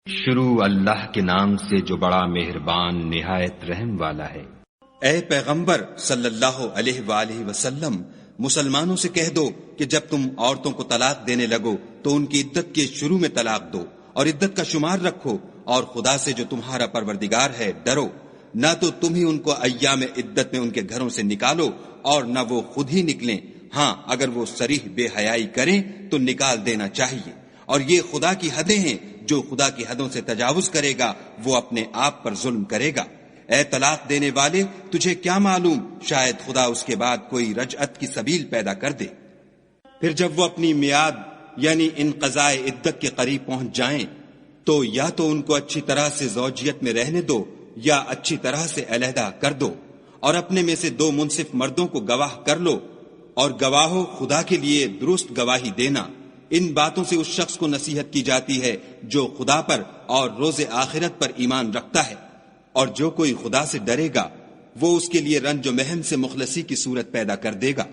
شروع اللہ کے نام سے جو بڑا مہربان نہایت رحم والا ہے۔ اے پیغمبر صلی اللہ علیہ وآلہ وسلم، مسلمانوں سے کہہ دو کہ جب تم عورتوں کو طلاق دینے لگو تو ان کی عدت کے شروع میں طلاق دو اور عدت کا شمار رکھو، اور خدا سے جو تمہارا پروردگار ہے ڈرو، نہ تو تم ہی ان کو ایام عدت میں ان کے گھروں سے نکالو اور نہ وہ خود ہی نکلیں، ہاں اگر وہ صریح بے حیائی کریں تو نکال دینا چاہیے، اور یہ خدا کی حدیں ہیں، جو خدا کی حدوں سے تجاوز کرے گا وہ اپنے آپ پر ظلم کرے گا۔ اے طلاق دینے والے، تجھے کیا معلوم، شاید خدا اس کے بعد کوئی رجعت کی سبیل پیدا کر دے۔ پھر جب وہ اپنی میعاد یعنی انقضاء عدت کے قریب پہنچ جائیں تو یا تو ان کو اچھی طرح سے زوجیت میں رہنے دو یا اچھی طرح سے علیحدہ کر دو، اور اپنے میں سے 2 منصف مردوں کو گواہ کر لو، اور گواہو خدا کے لیے درست گواہی دینا۔ ان باتوں سے اس شخص کو نصیحت کی جاتی ہے جو خدا پر اور روز آخرت پر ایمان رکھتا ہے، اور جو کوئی خدا سے ڈرے گا وہ اس کے لیے رنج و محن سے مخلصی کی صورت پیدا کر دے گا،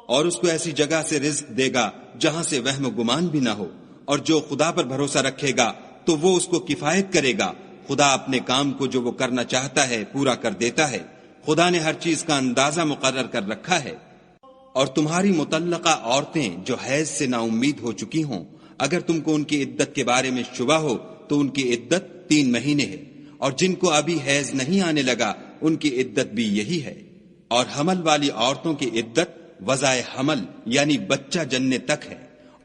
اور اس کو ایسی جگہ سے رزق دے گا جہاں سے وہم و گمان بھی نہ ہو، اور جو خدا پر بھروسہ رکھے گا تو وہ اس کو کفایت کرے گا۔ خدا اپنے کام کو جو وہ کرنا چاہتا ہے پورا کر دیتا ہے، خدا نے ہر چیز کا اندازہ مقرر کر رکھا ہے۔ اور تمہاری مطلقہ عورتیں جو حیض سے نا امید ہو چکی ہوں، اگر تم کو ان کی عدت کے بارے میں شبہ ہو تو ان کی عدت 3 مہینے ہے، اور جن کو ابھی حیض نہیں آنے لگا ان کی عدت بھی یہی ہے، اور حمل والی عورتوں کی عدت وضع حمل یعنی بچہ جننے تک ہے،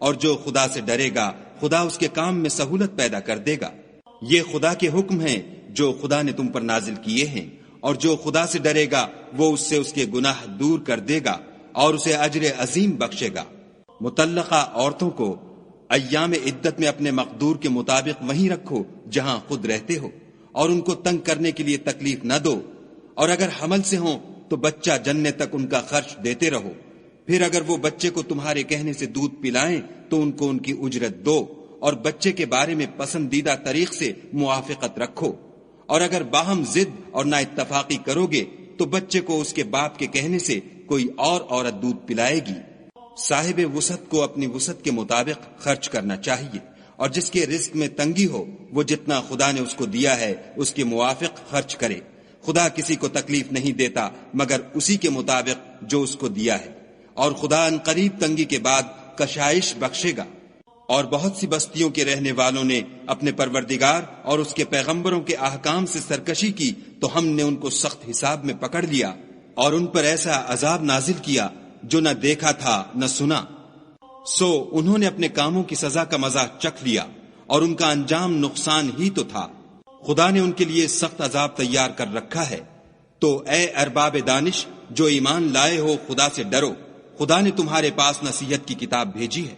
اور جو خدا سے ڈرے گا خدا اس کے کام میں سہولت پیدا کر دے گا۔ یہ خدا کے حکم ہیں جو خدا نے تم پر نازل کیے ہیں، اور جو خدا سے ڈرے گا وہ اس سے اس کے گناہ دور کر دے گا اور اسے اجر عظیم بخشے گا۔ مطلقہ عورتوں کو ایام عدت میں اپنے مقدور کے مطابق وہیں رکھو جہاں خود رہتے ہو، اور ان کو تنگ کرنے کے لیے تکلیف نہ دو، اور اگر حمل سے ہوں تو بچہ جننے تک ان کا خرچ دیتے رہو۔ پھر اگر وہ بچے کو تمہارے کہنے سے دودھ پلائیں تو ان کو ان کی اجرت دو، اور بچے کے بارے میں پسندیدہ طریق سے موافقت رکھو، اور اگر باہم ضد اور نا اتفاقی کرو گے تو بچے کو اس کے باپ کے کہنے سے کوئی اور عورت دودھ پلائے گی۔ صاحب وسعت کو اپنی وسعت کے مطابق خرچ کرنا چاہیے، اور جس کے رزق میں تنگی ہو وہ جتنا خدا نے اس کو دیا ہے اس کے موافق خرچ کرے۔ خدا کسی کو تکلیف نہیں دیتا مگر اسی کے مطابق جو اس کو دیا ہے، اور خدا ان قریب تنگی کے بعد کشائش بخشے گا۔ اور بہت سی بستیوں کے رہنے والوں نے اپنے پروردگار اور اس کے پیغمبروں کے احکام سے سرکشی کی تو ہم نے ان کو سخت حساب میں پکڑ لیا، اور ان پر ایسا عذاب نازل کیا جو نہ دیکھا تھا نہ سنا۔ سو انہوں نے اپنے کاموں کی سزا کا مزہ چکھ لیا، اور ان کا انجام نقصان ہی تو تھا۔ خدا نے ان کے لیے سخت عذاب تیار کر رکھا ہے۔ تو اے ارباب دانش جو ایمان لائے ہو، خدا سے ڈرو۔ خدا نے تمہارے پاس نصیحت کی کتاب بھیجی ہے،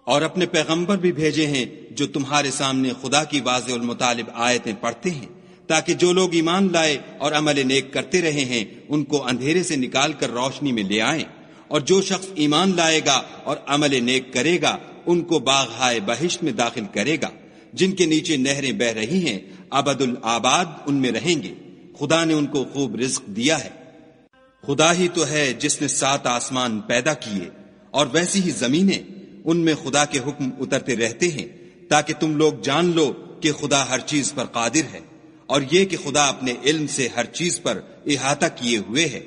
اور اپنے پیغمبر بھی بھیجے ہیں جو تمہارے سامنے خدا کی واضح المطالب آیتیں پڑھتے ہیں، تاکہ جو لوگ ایمان لائے اور عمل نیک کرتے رہے ہیں ان کو اندھیرے سے نکال کر روشنی میں لے آئیں، اور جو شخص ایمان لائے گا اور عمل نیک کرے گا ان کو باغہائے بہشت میں داخل کرے گا، جن کے نیچے نہریں بہ رہی ہیں، ابد الآباد ان میں رہیں گے۔ خدا نے ان کو خوب رزق دیا ہے۔ خدا ہی تو ہے جس نے 7 آسمان پیدا کیے، اور ویسی ہی زمینیں، ان میں خدا کے حکم اترتے رہتے ہیں، تاکہ تم لوگ جان لو کہ خدا ہر چیز پر قادر ہے، اور یہ کہ خدا اپنے علم سے ہر چیز پر احاطہ کیے ہوئے ہے۔